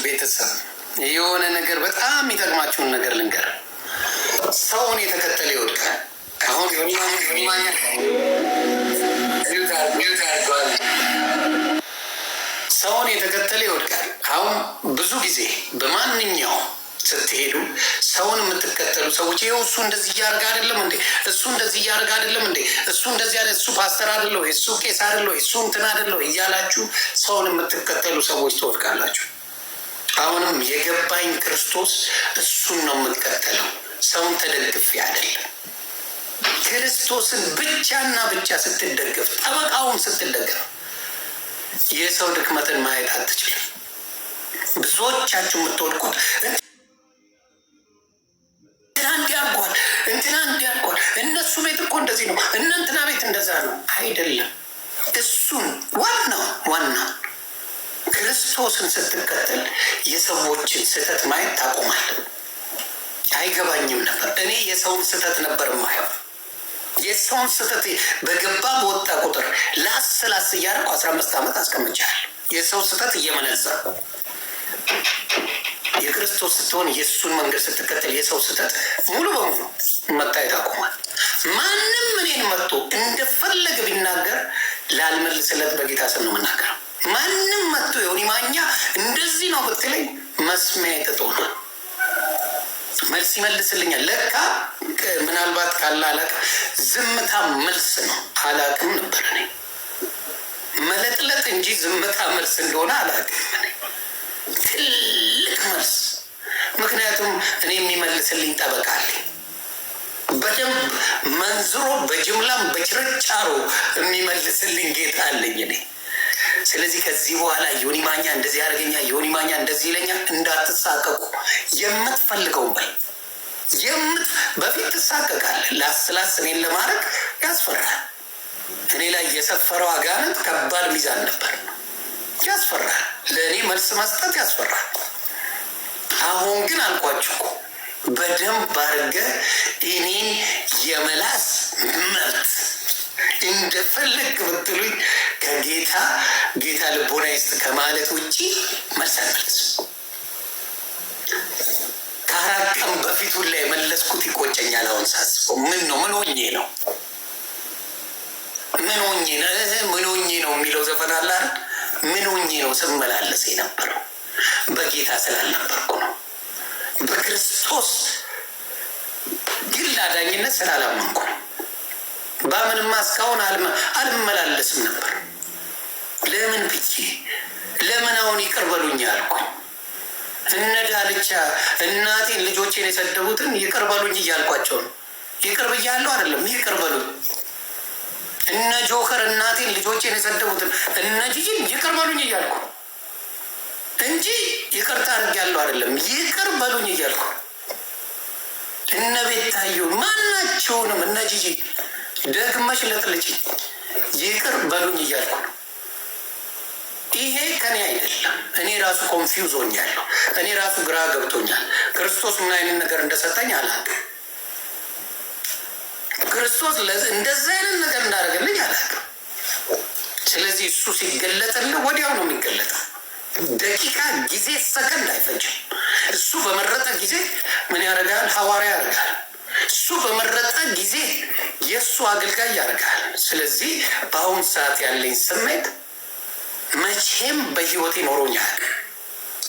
ቤተሰብ የሆነ ነገር በጣም የሚጠቅማችሁን ነገር ልንገር። ሰውን የተከተለ ይወድቃል። አሁን ሰውን የተከተለ ይወድቃል። አሁን ብዙ ጊዜ በማንኛው ስትሄዱ ሰውን የምትከተሉ ሰዎች ይኸው እሱ እንደዚህ እያደረገ አይደለም እንዴ? እሱ እንደዚህ እያደረገ አይደለም እንዴ? እሱ እንደዚህ ያለ እሱ ፓስተር አይደለ ወይ? እሱ ቄስ አይደለ ወይ? እሱ እንትን አይደለ ወይ? እያላችሁ ሰውን የምትከተሉ ሰዎች ትወድቃላችሁ። አሁንም የገባኝ ክርስቶስ እሱን ነው የምትከተለው፣ ሰውን ተደግፌ አይደለም። ክርስቶስን ብቻና ብቻ ስትደገፍ፣ ጠበቃውን ስትደገፍ የሰው ድክመትን ማየት አትችልም። ብዙዎቻችሁ የምትወድቁት እንትና እንዲያርጓል እነሱ ቤት እኮ እንደዚህ ነው፣ እነንትና ቤት እንደዛ ነው አይደለም። እሱን ዋና ክርስቶስን ስትከተል የሰዎችን ስህተት ማየት ታቆማለህ። አይገባኝም ነበር እኔ የሰውን ስህተት ነበር ማየው። የሰውን ስህተት በገባ በወጣ ቁጥር ላስ እያደረኩ 15 ዓመት አስቀምጫለሁ። የሰው ስህተት እየመነዘር የክርስቶስ ስትሆን የእሱን መንገድ ስትከተል የሰው ስህተት ሙሉ በሙሉ መታየት አቁሟል። ማንም እኔን መጥቶ እንደፈለገ ቢናገር ላልመልስለት በጌታ ስም ነው የምናገረው። ማንም መጥቶ ዮኒ ማኛ እንደዚህ ነው ብትለኝ መስሚያ ጥጦናል፣ መልስ ይመልስልኛል። ለካ ምናልባት ካለ አላቅም፣ ዝምታ መልስ ነው። አላቅም ነበር እኔ መለጥለጥ እንጂ ዝምታ መልስ እንደሆነ አላቅም እኔ። ትልቅ መልስ። ምክንያቱም እኔ የሚመልስልኝ ጠበቃ አለኝ፣ በደንብ መንዝሮ በጅምላም በችርቻሮ የሚመልስልኝ ጌታ አለኝ እኔ። ስለዚህ ከዚህ በኋላ ዮኒ ማኛ እንደዚህ ያደርገኛ፣ ዮኒ ማኛ እንደዚህ ይለኛል እንዳትሳቀቁ። የምትፈልገው በል በፊት ትሳቀቃለህ። ላስላስ እኔን ለማድረግ ያስፈራል። እኔ ላይ የሰፈረው አጋንንት ከባድ ሚዛን ነበር፣ ያስፈራል። ለእኔ መልስ መስጠት ያስፈራል። አሁን ግን አልኳችሁ በደንብ አድርገህ እኔን የመላስ መብት እንደፈለግ ብትሉኝ ከጌታ ልቦና ይስጥ ከማለት ውጭ መልስ አልመልስም። ከ4 ቀን በፊት ሁላ የመለስኩት ይቆጨኛል አሁን ሳስበው። ምን ሆኜ ነው የሚለው ዘፈን አለ። ምን ሆኜ ነው ስመላለስ የነበረው? በጌታ ስላልነበርኩ ነው። በክርስቶስ ግን ላዳኝነት ስላላመንኩ ነው። በምንማ እስካሁን አልመላለስም ነበር። ለምን ብዬ ለምን አሁን ይቅር በሉኝ አልኩኝ። እነ ዳልቻ እናቴን ልጆቼን የሰደቡትን ይቅር በሉኝ እያልኳቸው ነው። ይቅር ብያለሁ አይደለም፣ ይቅር በሉኝ። እነ ጆከር እናቴን ልጆቼን የሰደቡትን እነ ጂጂን ይቅር በሉኝ እያልኩ እንጂ ይቅርታ አድርጌያለሁ አይደለም፣ ይቅር በሉኝ እያልኩ። እነ ቤታዩ ማናቸውንም እነ ጂጂ ደግመሽ ለጥልጭ ይቅር በሉኝ እያልኩ ነው። ይሄ ከኔ አይደለም። እኔ ራሱ ኮንፊውዝ ሆኛለሁ። እኔ ራሱ ግራ ገብቶኛል። ክርስቶስ ምን አይነት ነገር እንደሰጠኝ አላውቅም። ክርስቶስ እንደዚህ አይነት ነገር እንዳደረገልኝ አላውቅም። ስለዚህ እሱ ሲገለጥልህ ወዲያው ነው የሚገለጠው። ደቂቃ ጊዜ ሰከንድ አይፈጅም። እሱ በመረጠ ጊዜ ምን ያደርጋል? ሐዋርያ ያደርጋል። እሱ በመረጠ ጊዜ የእሱ አገልጋይ ያደርጋል። ስለዚህ በአሁን ሰዓት ያለኝ ስሜት መቼም በህይወቴ ኖሮኛል።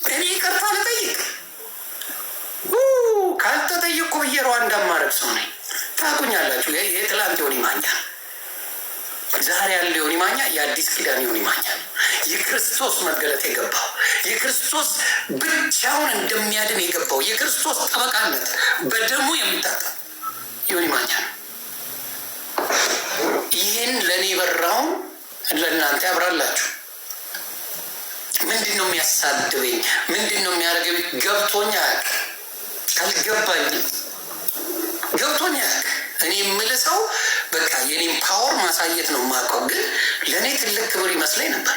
እኔ ይቅርታ ልጠይቅ ካልተጠየቅኩ ብዬ ሩዋንዳ ማረግ ሰው ነኝ። ታውቁኛላችሁ። የትላንት ዮኒ ማኛ፣ ዛሬ ያለ ዮኒ ማኛ የአዲስ ኪዳን ዮኒ ማኛ ነው። የክርስቶስ መገለጥ የገባው የክርስቶስ ብቻውን እንደሚያድን የገባው የክርስቶስ ጠበቃነት በደሙ የሚታጠብ ዮኒ ማኛ ነው። ይህን ለእኔ በራውን ለእናንተ ያብራላችሁ። ምንድን ነው የሚያሳድበኝ? ምንድን ነው የሚያደርገኝ? ገብቶኛ አልገባኝም። ገብቶኛል። እኔ የምልሰው በቃ የኔም ፓወር ማሳየት ነው የማውቀው። ግን ለእኔ ትልቅ ክብር ይመስለኝ ነበር።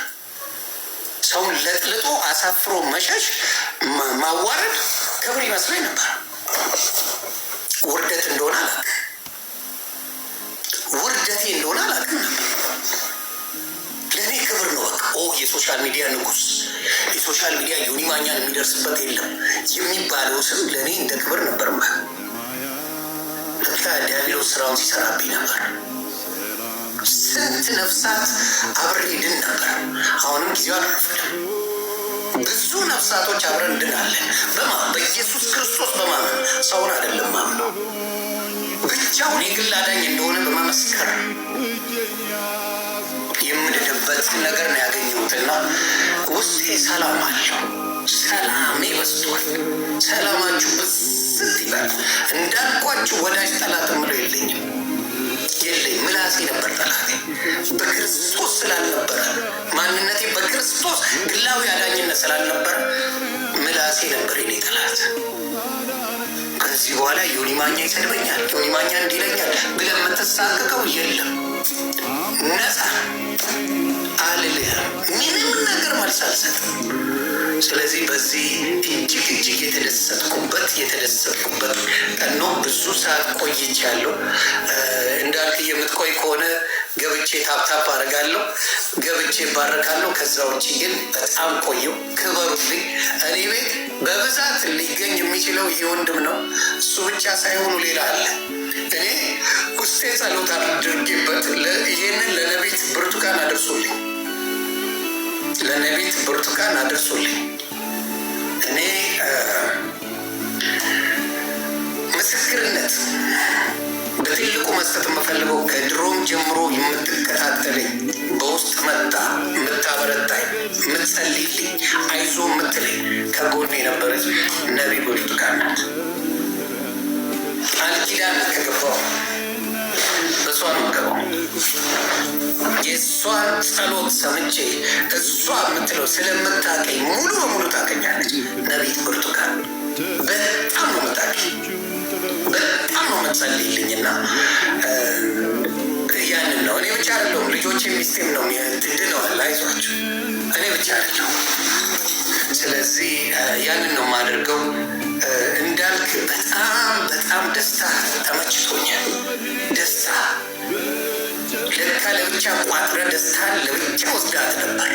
ሰውን ለጥልጦ አሳፍሮ መሸሽ ማዋረድ ክብር ይመስለኝ ነበር። ውርደት እንደሆነ አላውቅም። ውርደቴ እንደሆነ አላውቅም ነበር። ለእኔ ክብር ነው በቃ። የሶሻል ሚዲያ ንጉስ፣ የሶሻል ሚዲያ ዮኒ ማኛን የሚደርስበት የለም የሚባለው ስም ለእኔ እንደ ክብር ነበር። በቃ ዲያብሎስ ስራውን ሲሰራብኝ ነበር። ስንት ነፍሳት አብሬ ድን ነበር። አሁንም ጊዜው አልረፈደም። ብዙ ነፍሳቶች አብረን ድናለን። በኢየሱስ ክርስቶስ በማመን ሰውን አይደለም ማምነው፣ ብቻውን የግል አዳኝ እንደሆነ በመመስከር የምንድበት ነገር ነው ያገኘሁትና ውስጤ ሰላም አለው። ሰላሜ በስቷል። ሰላማችሁ ብስት ይላል። እንዳልኳችሁ ወዳጅ ጠላት ምለው የለኝም። ምላሴ ነበር ጠላቴ። በክርስቶስ ስላልነበረ ማንነቴ በክርስቶስ ግላዊ አዳኝነት ስላልነበረ ምላሴ ነበር የኔ ጠላት። ከዚህ በኋላ ዮኒ ማኛ ይሰድበኛል፣ ዮኒ ማኛ እንዲለኛል ብለህ የምትሳቀቀው የለም። ነፃ አልልህም። ምንም ነገር መልስ አልሰጥም። ስለዚህ በዚህ እጅግ የተደሰትኩበት ቀን ነው። ብዙ ሰዓት ቆይቻለሁ። እንዳልክ የምትቆይ ከሆነ ገብቼ ታፕታፕ አደርጋለሁ፣ ገብቼ ባረካለሁ። ከዛ ውጭ ግን በጣም ቆየው። ክበሩልኝ። እኔ ቤት በብዛት ሊገኝ የሚችለው ይህ ወንድም ነው። እሱ ብቻ ሳይሆኑ ሌላ አለ። እኔ ውስጤ ጸሎት አድርጌበት ይህንን ለነቢት ብርቱካን አደርሶልኝ፣ ለነቢት ብርቱካን አደርሶልኝ። እኔ ምስክርነት በትልቁ መስጠት የምፈልገው ከድሮም ጀምሮ የምትከታተለኝ በውስጥ መጣ የምታበረታኝ፣ የምትጸልይልኝ፣ አይዞ የምትለኝ ከጎን የነበረች ነቢይ ብርቱካን ናት። ቃል ኪዳን ከገባው በሷ ነው ገባው። የእሷን ጸሎት ሰምቼ እሷ የምትለው ስለምታቀኝ ሙሉ በሙሉ ታቀኛለች። ነቢይ ብርቱካን በጣም ነው የምታቀኝ፣ በጣም ነው የምትጸልይልኝና ያንን ነው። እኔ ብቻ አይደለሁም፣ ልጆቼ ሚስቴም ነው ድነዋል። አይዟቸው፣ እኔ ብቻ አይደለሁም። ስለዚህ ያንን ነው የማደርገው። እንዳልክ በጣም ደስታ ተመችቶኛል። ደስታ ለካ ለብቻ ቋጥረ ደስታን ለብቻ ወስዳት ነበር።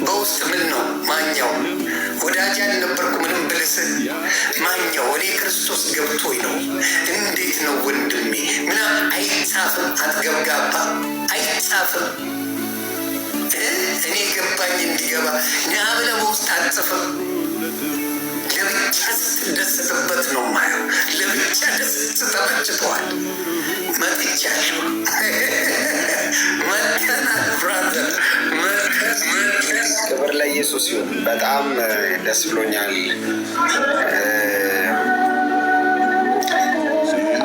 በውስጥ ምን ነው ማኛው ወዳጅ ያልነበርኩ ምንም ብልስ ማኛው እኔ ክርስቶስ ገብቶኝ ነው። እንዴት ነው ወንድሜ ምና አይጻፍም፣ አትገብጋባ አይጻፍም። እኔ ገባኝ እንዲገባ ና ብለህ በውስጥ አትጽፍም። ለብቻ ስትደስትበት ነው ማየው። ለብቻ ደስ ተመችተዋል። መጥቻለሁ፣ መጥተናል ብራዘር። ክብር ለኢየሱስ ይሁን። በጣም ደስ ብሎኛል።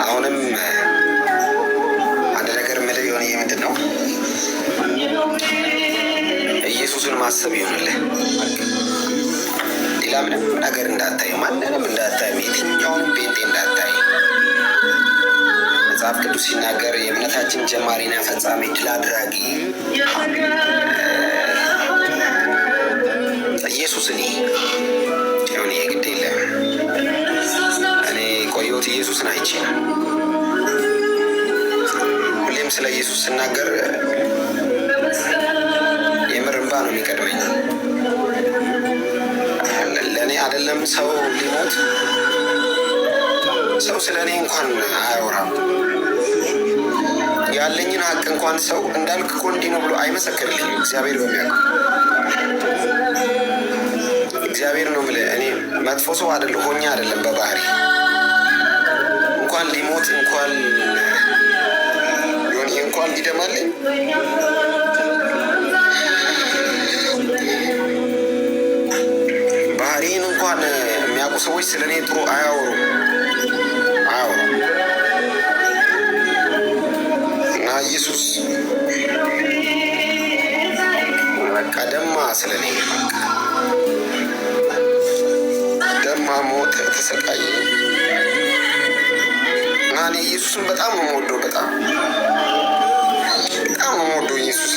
አሁንም አንድ ነገር ምልህ የሆነ ምንድን ነው ኢየሱስን ማሰብ ይሆንልህ። ሌላ ምንም ነገር እንዳታይ፣ ማንንም እንዳታይ፣ የትኛውንም ጴንጤ እንዳታይ። መጽሐፍ ቅዱስ ሲናገር የእምነታችን ጀማሪና ፈጻሚ ድል አድራጊ ኢየሱስ እኔ የሆነ የግድ የለም። እኔ ቆየሁት ኢየሱስን አይቼ ነው። ሁሌም ስለ ኢየሱስ ስናገር የምር እንባ ነው የሚቀድመኝ። ለእኔ አይደለም ሰው ሊሞት፣ ሰው ስለ እኔ እንኳን አያወራም። ያለኝን ሀቅ እንኳን ሰው እንዳልክ እኮ እንዲህ ነው ብሎ አይመሰክርልኝም። እግዚአብሔር በሚያውቀው እግዚአብሔር ነው የምልህ። እኔ መጥፎ ሰው አይደለሁ፣ ሆኜ አይደለም በባህሪ እንኳን ሊሞት እንኳን ሊደማልኝ ባህሪን እንኳን የሚያውቁ ሰዎች ስለ እኔ ጥሩ አያወሩም እና ኢየሱስ በቃ ደማ፣ ስለ እኔ ደማ፣ ሞተ፣ ተሰቃየ። ኢየሱስን በጣም ነው የምወደው። በጣም ነው የምወደው ኢየሱስ።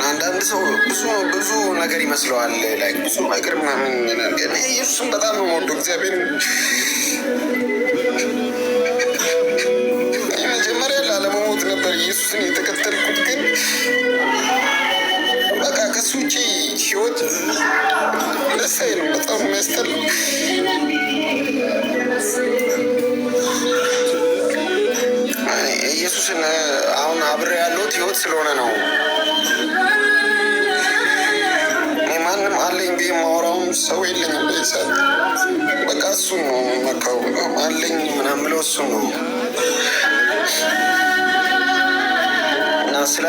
አንዳንድ ሰው ብዙ ነገር ይመስለዋል፣ ላይ ብዙ ነገር ምናምን፣ ግን ኢየሱስን በጣም ነው የምወደው። እግዚአብሔር መጀመሪያ ላለመሞት ነበር ኢየሱስን የተከተልኩት፣ ግን በቃ ከሱ ውጭ ህይወት ደስ አይልም። በጣም የሚያስጠላ ኢየሱስን አሁን አብሬ ያለሁት ህይወት ስለሆነ ነው። ማንም አለኝ ብዬ የማወራውን ሰው የለኝም። በይሳት በቃ እሱን ነው መካው አለኝ ምናምን ብለው እሱን ነው እና ስለ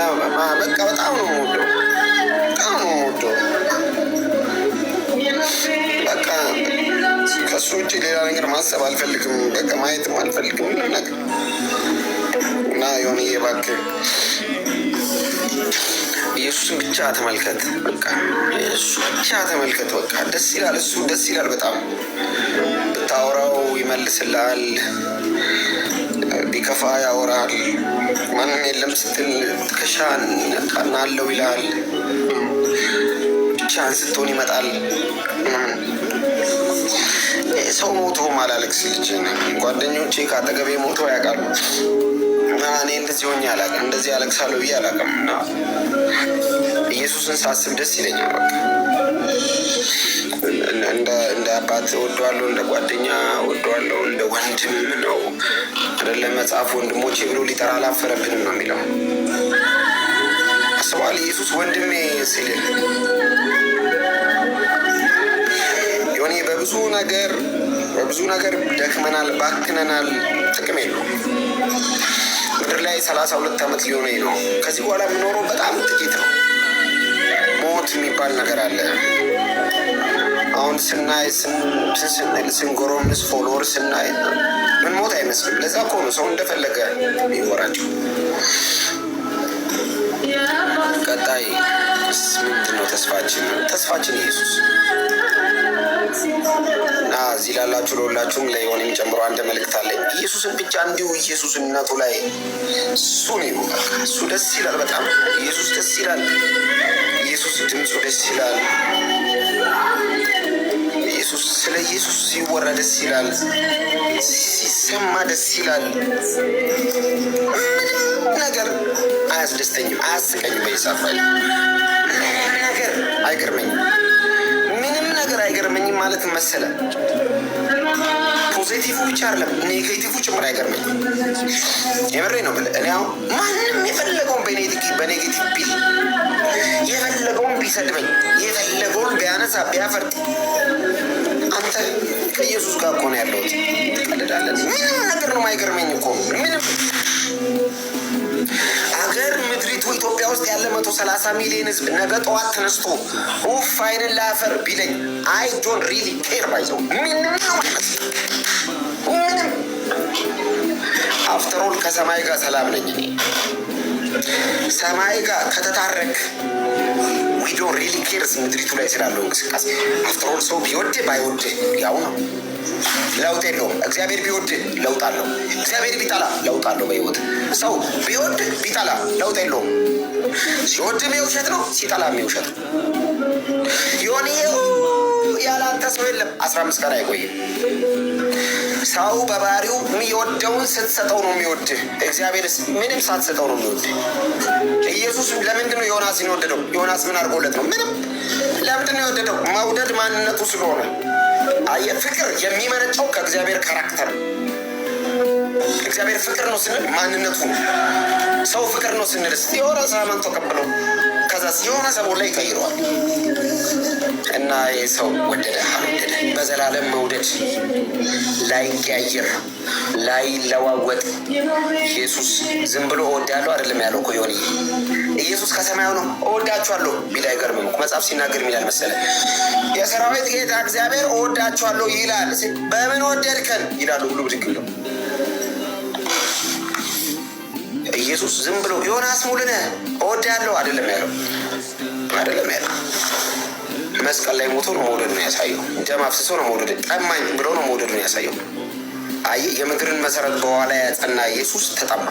በቃ በጣም ነው የምወደው፣ በጣም ነው የምወደው። በቃ ከሱ ውጭ ሌላ ነገር ማሰብ አልፈልግም። በቃ ማየትም አልፈልግም ምንም ነገር እና የሆነ እባክህ ኢየሱስን ብቻ ተመልከት። በቃ እሱ ብቻ ተመልከት። በቃ ደስ ይላል፣ እሱ ደስ ይላል በጣም። ብታወራው ይመልስልሃል፣ ቢከፋ ያወራል። ማንም የለም ስትል ትከሻን ቃናለው ይላል። ብቻህን ስትሆን ይመጣል። ሰው ሞቶ ማላለቅስ ልጅ ጓደኞቼ ከአጠገቤ ሞቶ ያውቃሉ። እኔ እንደዚህ ሆኜ አላውቅም፣ እንደዚህ አለቅሳለሁ ብዬ አላውቅም። እና ኢየሱስን ሳስብ ደስ ይለኛል። በቃ እንደ አባት ወደዋለሁ፣ እንደ ጓደኛ ወደዋለሁ፣ እንደ ወንድም ነው አይደለም። መጽሐፍ ወንድሞቼ ብሎ ሊጠራ አላፈረብንም ነው የሚለው። አስበዋል ኢየሱስ ወንድሜ ሲል የሆነ በብዙ ነገር ደክመናል፣ ባክነናል፣ ጥቅም የለውም። ምድር ላይ 32 ዓመት ሊሆነኝ ነው። ከዚህ በኋላ የምኖረው በጣም ጥቂት ነው። ሞት የሚባል ነገር አለ። አሁን ስናይ ስንጎረምስ ፎሎወር ስናይ ምን ሞት አይመስልም። ለዛ እኮ ነው ሰው እንደፈለገ ይወራቸው። ቀጣይ ምንድን ነው ተስፋችን ኢየሱስ እና እዚህ ላላችሁ ለሁላችሁም ለየሆነ የሚጨምረው አንድ መልእክት አለኝ። ኢየሱስን ብቻ እንዲሁ ኢየሱስነቱ ላይ እሱ ነው። እሱ ደስ ይላል በጣም። ኢየሱስ ደስ ይላል። ኢየሱስ ድምፁ ደስ ይላል። ኢየሱስ ስለ ኢየሱስ ሲወራ ደስ ይላል፣ ሲሰማ ደስ ይላል። ምንም ነገር አያስደስተኝም፣ አያስቀኝም። በይሳፋል ነገር አይገርመኝም። ምንም ነገር አይገርመኝም ማለት መሰለ። ፖዚቲቭ ብቻ አይደለም ኔጌቲቭ ጭምር አይገርመኝም። የምሬ ነው ብለህ እኔ አሁን ማንም የፈለገውን በኔጌቲቭ ቢል፣ የፈለገውን ቢሰድበኝ፣ የፈለገውን ቢያነሳ ቢያፈርጥ፣ አንተ ከኢየሱስ ጋር እኮ ነው ያለሁት። ትቀልዳለህ። ምንም ነገር ነው የማይገርመኝ እኮ ምንም። አገር ምድሪቱ ኢትዮጵያ ውስጥ ያለ 130 ሚሊዮን ህዝብ ነገ ጠዋት ተነስቶ ኡፍ አይንን ላፈር ቢለኝ አይ ዶንት ሪሊ ኬር ባይዘው ምንም ነው ምንም። አፍተር ኦል ከሰማይ ጋር ሰላም ነኝ እኔ። ሰማይ ጋር ከተታረክ ዊ ዶንት ሪሊ ኬርስ ምድሪቱ ላይ ስላለው እንቅስቃሴ። አፍተር ኦል ሰው ቢወድ ባይወድ ያው ነው፣ ለውጥ የለውም። እግዚአብሔር ቢወድ ለውጥ አለው፣ እግዚአብሔር ቢጠላ ለውጥ አለው። በህይወት ሰው ቢወድ ቢጠላ ለውጥ የለውም። ሲወድም የውሸት ነው፣ ሲጠላም የውሸት ነው። የሆነ ያላንተ ሰው የለም 15 ቀን አይቆይም። ሰው በባህሪው የሚወደውን ስትሰጠው ነው የሚወድህ። እግዚአብሔርስ ምንም ሳትሰጠው ነው የሚወድህ። ኢየሱስ ለምንድን ነው ዮናስን የወደደው? ዮናስ ምን አድርጎለት ነው? ምንም። ለምንድን ነው የወደደው? መውደድ ማንነቱ ስለሆነ። አየህ፣ ፍቅር የሚመነጨው ከእግዚአብሔር ካራክተር። እግዚአብሔር ፍቅር ነው ስንል ማንነቱ ነው። ሰው ፍቅር ነው ስንልስ የሆነ ሳመን ተቀብለው ከዛ የሆነ ሰው ላይ ይቀይረዋል። እና ይህ ሰው ወደደ አልወደደ በዘላለም መውደድ ላይቀያየር ላይለዋወጥ ኢየሱስ ዝም ብሎ እወዳለሁ አይደለም ያለው እኮ። ይሆን ኢየሱስ ከሰማዩ ነው እወዳችኋለሁ ቢል አይገርምም? መጽሐፍ ሲናገር ይላል መሰለ የሰራዊት ጌታ እግዚአብሔር እወዳችኋለሁ ይላል። በምን ወደድከን ይላሉ ሁሉ ብድግ ብለው። ኢየሱስ ዝም ብሎ ዮናስ ሙሉነህ እወዳለሁ አይደለም ያለው። አይደለም ያለው። መስቀል ላይ ሞቶ ነው መውደዱን ያሳየው። ደም አፍስሶ ነው መውደድ፣ ጠማኝ ብሎ ነው መውደዱን ያሳየው። አይ የምድርን መሰረት በኋላ ያጸና ኢየሱስ ተጠማ።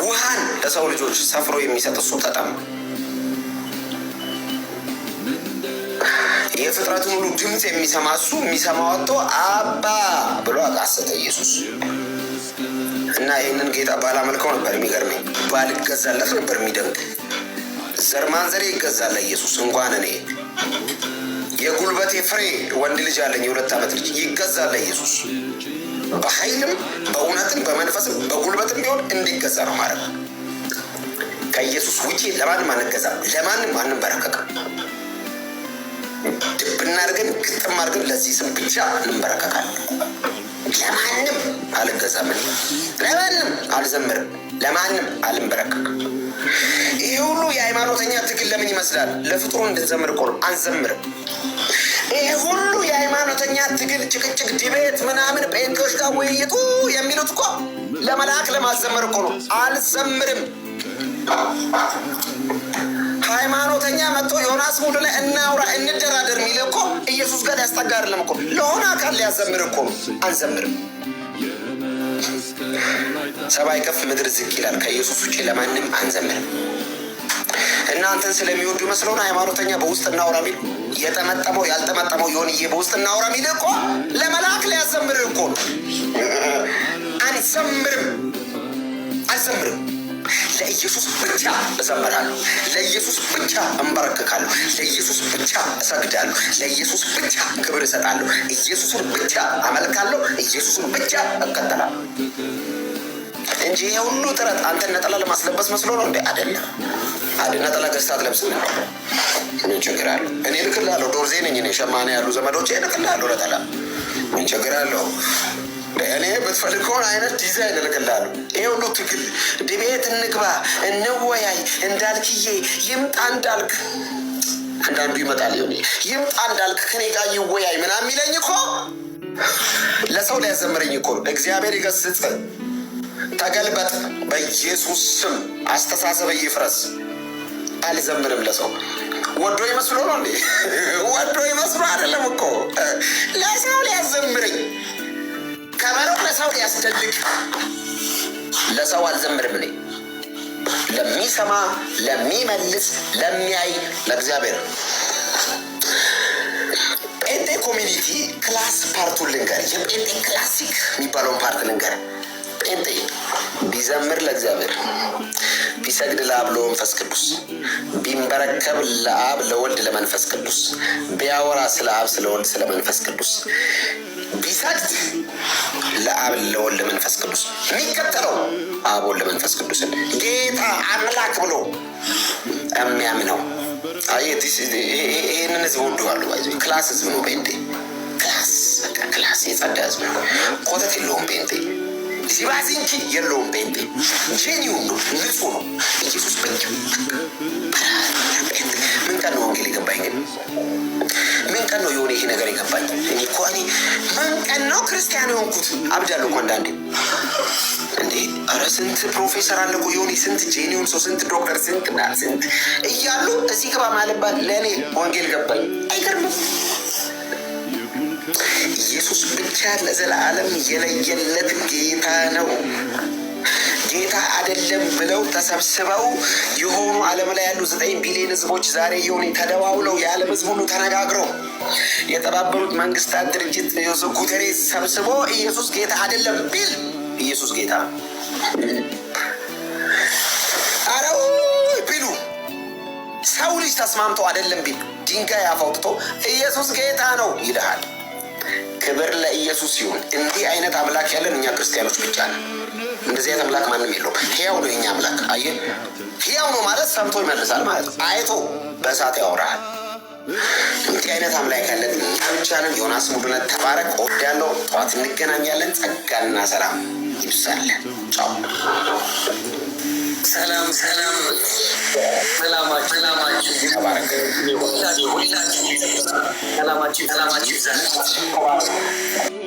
ውሃን ለሰው ልጆች ሰፍሮ የሚሰጥ እሱ ተጠማ። የፍጥረቱን ሁሉ ድምፅ የሚሰማ እሱ የሚሰማ ወጥቶ አባ ብሎ አቃሰተ ኢየሱስ። እና ይህንን ጌታ ባላመልከው ነበር የሚገርመኝ፣ ባልገዛለት ነበር የሚደንቅ። ዘር ማንዘሬ ይገዛል ኢየሱስ። እንኳን እኔ የጉልበቴ ፍሬ ወንድ ልጅ አለኝ፣ የ2 ዓመት ልጅ ይገዛል ኢየሱስ። በኃይልም በእውነትም በመንፈስም በጉልበትም ቢሆን እንዲገዛ ነው ማለት ነው። ከኢየሱስ ውጪ ለማንም አንገዛም፣ ለማንም አንበረከክም። ድብና አድርገን ግጥም አድርገን ለዚህ ስም ብቻ እንበረከካለን። ለማንም አልገዛም፣ ለማንም አልዘምርም፣ ለማንም አልንበረከክም። ይሄ ሁሉ የሃይማኖተኛ ትግል ለምን ይመስላል? ለፍጡሩ እንድንዘምር እኮ ነው። አንዘምርም። ይሄ ሁሉ የሃይማኖተኛ ትግል፣ ጭቅጭቅ፣ ዲቤት ምናምን ጴንጤዎች ጋር ውይይቱ የሚሉት እኮ ለመልአክ ለማዘመር እኮ ነው። አልዘምርም። ሃይማኖተኛ መጥቶ ዮናስ ሙሉ ላይ እናውራ እንደራደር የሚል እኮ ኢየሱስ ጋር ሊያስጠጋ አይደለም እኮ፣ ለሆነ አካል ሊያዘምር እኮ ነው። አንዘምርም። ሰማይ ከፍ ምድር ዝቅ ይላል። ከኢየሱስ ውጭ ለማንም አንዘምርም። እናንተን ስለሚወዱ መስለውን ሃይማኖተኛ በውስጥ እናውራ ሚል የጠመጠመው ያልጠመጠመው ይሆንዬ በውስጥ እናውራ ሚል እኮ ለመልአክ ሊያዘምር እኮ ነው። አንዘምርም፣ አልዘምርም። ለኢየሱስ ብቻ እዘምራለሁ፣ ለኢየሱስ ብቻ እንበረከካለሁ፣ ለኢየሱስ ብቻ እሰግዳለሁ፣ ለኢየሱስ ብቻ ክብር እሰጣለሁ፣ ኢየሱስን ብቻ አመልካለሁ፣ ኢየሱስን ብቻ እከተላለሁ እንጂ ይሄ ሁሉ ጥረት አንተን ነጠላ ለማስለበስ መስሎ ነው እንዴ? አይደለም። ነጠላ ገዝታት ለብስ ነው። ምን ችግር አለው? እኔ ልክላለሁ። ዶርዜ ነኝ እኔ። ሸማኔ ያሉ ዘመዶቼ ልክላለሁ ነጠላ። ምን ችግር አለው? እኔ ብትፈልግ ከሆነ አይነት ዲዛይን እልክልሃለሁ። ይሄ ሁሉ ትግል ዲቤት እንግባ እንወያይ እንዳልክዬ ይምጣ እንዳልክ አንዳንዱ ይመጣል ይሆን ይምጣ እንዳልክ ከኔ ጋር ይወያይ ምናምን የሚለኝ እኮ ለሰው ሊያዘምረኝ እኮ ነው። እግዚአብሔር ይገስጽ። ተገልበጥ በኢየሱስ ስም። አስተሳሰብ ይፍረስ። አልዘምርም ለሰው። ወዶ ይመስሎ ነው እንዴ? ወዶ ይመስሎ አይደለም እኮ ለሰው ሊያዘምረኝ ከበረው ለሰው ሊያስደልቅ። ለሰው አልዘምርም እኔ። ለሚሰማ ለሚመልስ ለሚያይ ለእግዚአብሔር። ጴንጤ ኮሚኒቲ ክላስ ፓርቱን ልንገር። የጴንጤ ክላሲክ የሚባለውን ፓርት ልንገር። ጴንጤ ቢዘምር ለእግዚአብሔር፣ ቢሰግድ ለአብ ለመንፈስ ቅዱስ፣ ቢንበረከብ ለአብ ለወልድ ለመንፈስ ቅዱስ፣ ቢያወራ ስለ አብ ስለ ወልድ ስለ መንፈስ ቅዱስ፣ ቢሰግድ ለአብ ለወልድ ለመንፈስ ቅዱስ፣ የሚከተለው አብ ወልድ ለመንፈስ ቅዱስን ጌታ አምላክ ብሎ የሚያምነው ይህንን ህዝብ ወደዋሉ። ክላስ ህዝብ ነው ጴንጤ። ክላስ የጸዳ ህዝብ ነው። ኮተት የለውም ጴንጤ። ሲባዚንኪ የለውም ጴንጤ። ጄኒውን ነው፣ ንጹህ ነው። ኢየሱስ ብቻ። ምን ቀን ነው ወንጌል የገባኝ ግን? ምን ቀን ነው የሆነ ይሄ ነገር የገባኝ? እኔ እኮ ምን ቀን ነው ክርስቲያን የሆንኩት? አብዳለሁ እኮ አንዳንዴ እንዴ። ኧረ ስንት ፕሮፌሰር አለ እኮ የሆነ ስንት ጄኒውን ሰው ስንት ዶክተር ስንት እያሉ እዚህ ግባ ማለባት ለእኔ ወንጌል ገባኝ። አይገርምም? ኢየሱስ ብቻ ለዘላለም የለየለት ጌታ ነው። ጌታ አይደለም ብለው ተሰብስበው የሆኑ ዓለም ላይ ያሉ 9 ቢሊዮን ህዝቦች ዛሬ የሆነ ተደዋውለው የዓለም ህዝብ ሁሉ ተነጋግረው የተባበሩት መንግስታት ድርጅት ጉተሬስ ሰብስቦ ኢየሱስ ጌታ አይደለም ቢል ኢየሱስ ጌታ አረው ቢሉ ሰው ልጅ ተስማምቶ አይደለም ቢል ድንጋይ አፋውጥቶ ኢየሱስ ጌታ ነው ይልሃል። ክብር ለኢየሱስ ይሁን። እንዲህ አይነት አምላክ ያለን እኛ ክርስቲያኖች ብቻ ነን። እንደዚህ አይነት አምላክ ማንም የለውም። ሕያው ነው የኛ አምላክ። አየህ፣ ሕያው ነው ማለት ሰምቶ ይመልሳል ማለት ነው። አይቶ በእሳት ያወራሃል። እንዲህ አይነት አምላክ ያለን እኛ ብቻ ነን። ዮናስ ሙሉነት ተባረክ። እወዳለሁ። ጠዋት እንገናኛለን። ጸጋና ሰላም ይብዛልን። ጫው። ሰላም ሰላማችሁ ተባረክ። ሁላችሁ ሰላማችሁ ይብዛልን።